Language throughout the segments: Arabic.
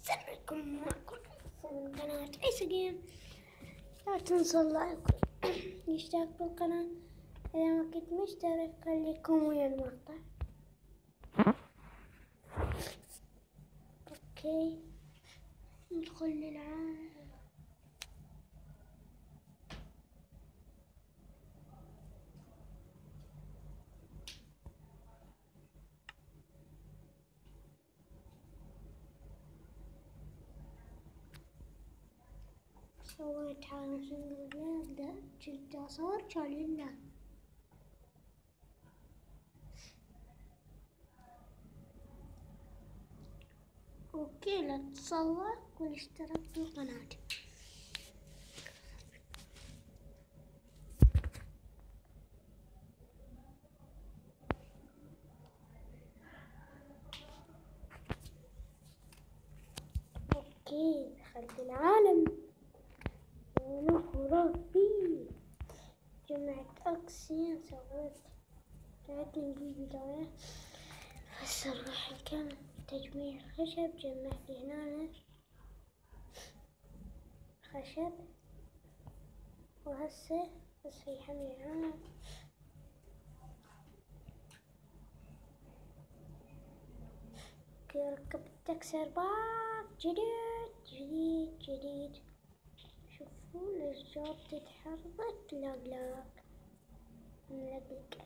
سركم معكم من قناة عيسى جيم. لا تنسوا اللايك والاشتراك بالقناة إذا ما كنت مشترك. خليكم ويا المقطع. اوكي ندخل للعالم. سويت عالم سنجل بلاي. جدا صار شالينا. اوكي لا تتسوق والاشتراك بالقناة. اوكي دخلت العالم وانا خرافي. جمعت اكسين ساعدني نجيب بداية. هسه راح نكمل تجميع خشب. جمعت هنا خشب وهسه يحمي هنا. اوكي ركبت تكسر باك جديد. شوفوا الاشجار تتحرك. لا نلقلق.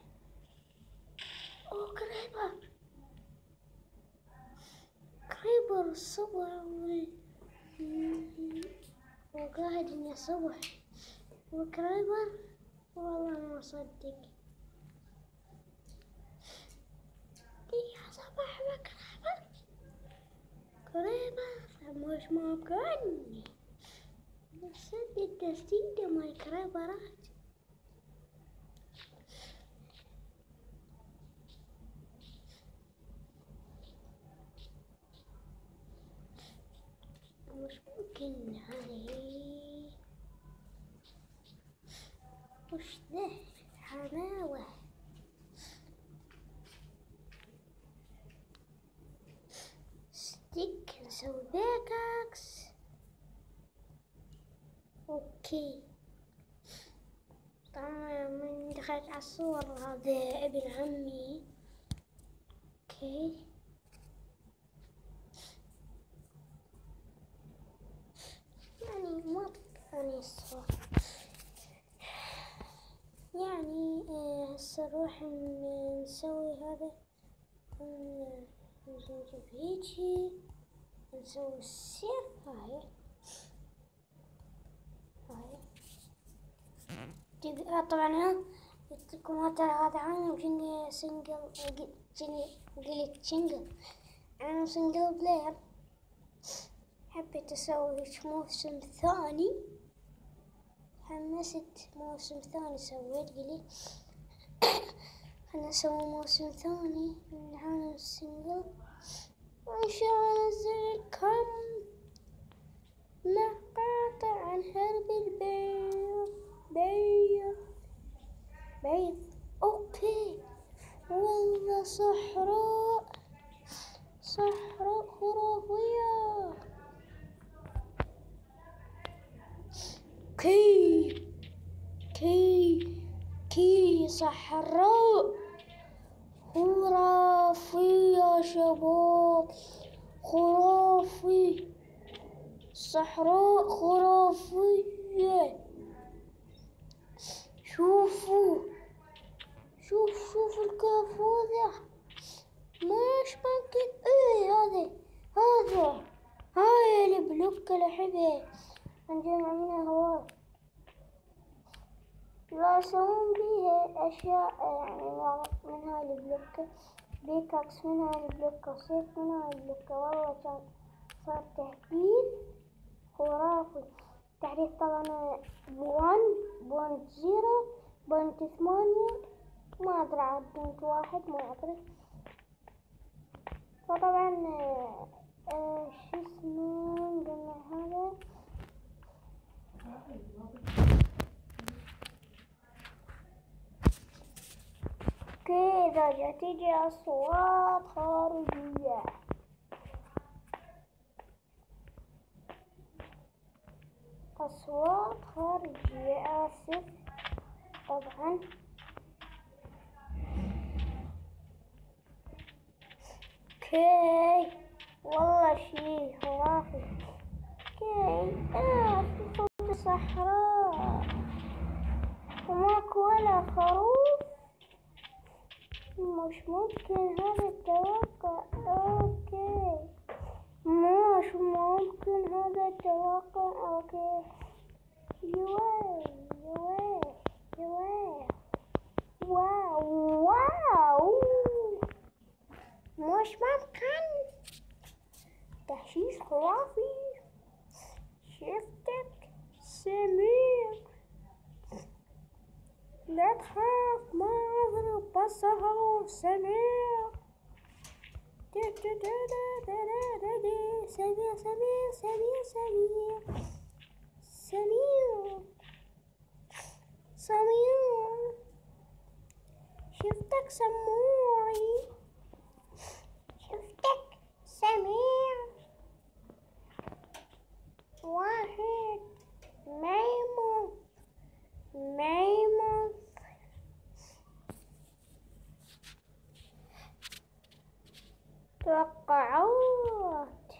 اوه كريبر الصبح وقاعد اني صبح وكريبر. والله ما اصدق. يا صباح كريبر مش موقعني. صدق تسديدة مال الكريبرات. مش ممكن هذه. وش ذا حماوة. ستيك نسوي باكاكس. اوكي طبعا من دخلت على الصور هذا ابن عمي. اوكي يعني ما يعني الصور يعني هسه نروح نسوي هذا. نجيب هيجي نسوي السيف. هاي طبعا ها يعطيكم هذا عالم جني سنجل قلت سنجل. عالم سنجل بلاير. حبيت اسوي موسم ثاني. حمست موسم ثاني سويت قلت خلنا نسوي موسم ثاني من عالم السنجل. وإن شاء الله أنزل لكم مقاطع عن حرب بيض. أوكي والله صحراء خرافية. كي صحراء خرافي يا شباب. خرافي صحراء خرافية. شوفوا الكهف مش ممكن. ايه هاي البلوك اللي احبه. نجمع منها هواي. لا يسوون بيها اشياء يعني من هاي البلوك. بيكاكس من هاي البلوك. سيف من هاي البلوك. والله كان صار تحديث خرافي. تحديث طبعا 1.0 1.8 ما ادري عاد 1.1 ما ادري. فطبعا شو اسمه نجمع هذا. كذا تيجي اصوات خارجية. أصوات خارجية، آسف طبعا. اوكي والله شي خرافي. اوكي في صوت الصحراء وماكو ولا خروف، مش ممكن هذا التوقع. اوكي مش ممكن هذا التوقع. اوكي يوي يوي يوي واو واو، مش ممكن، تحشيش خرافي. شفتك سمير، لا تخاف ما أضرب بس هو سمير. سمير سمير سمير سمير سمير سمير، شفتك سموري، شفتك سمير. واحد ميمون ميمون. توقعات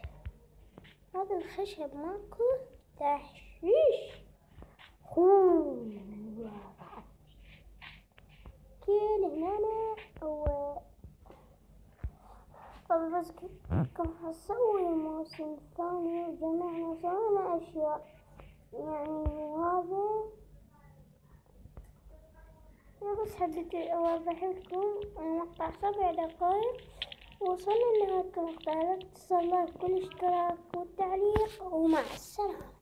هذا الخشب ماكو تحشيش. كل هنا طب بس كم حسوي الموسم الثاني وجمعنا سوينا أشياء يعني. وهذا بس حبيت أوضح لكم المقطع 7 دقائق. وصلنا لنهاية المقطع، لا تنسوا اللايك والاشتراك والتعليق، ومع السلامة.